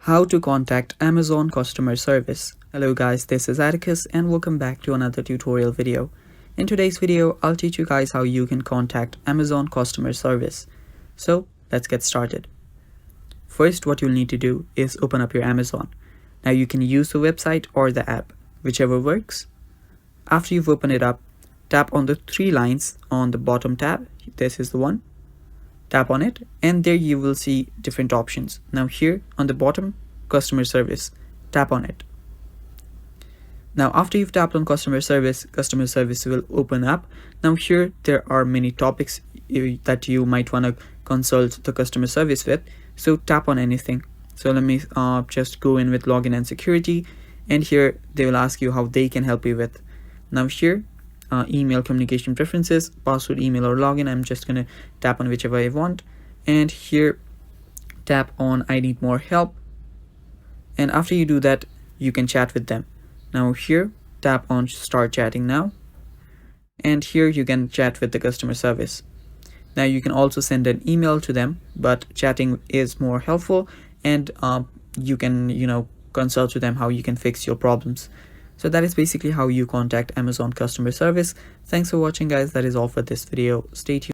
How to contact Amazon customer service. Hello guys, this is Atticus and welcome back to another tutorial video. In today's video, I'll teach you guys how you can contact Amazon customer service. So let's get started. First, what you'll need to do is open up your Amazon. Now you can use the website or the app, whichever works. After you've opened it up, tap on the three lines on the bottom tab. This is the one. Tap on it and there you will see different options. Now here on the bottom, customer service, tap on it. Now after you've tapped on customer service will open up. Now here there are many topics that you might want to consult the customer service with, so tap on anything. So let me just go in with login and security, and here they will ask you how they can help you with. Now here email communication preferences, password, email or login. I'm just gonna tap on whichever I want, and here tap on I need more help, and after you do that you can chat with them. Now here tap on start chatting now, and here you can chat with the customer service. Now you can also send an email to them, but chatting is more helpful, and you can consult with them how you can fix your problems. So that is basically how you contact Amazon customer service. Thanks for watching guys. That is all for this video. Stay tuned.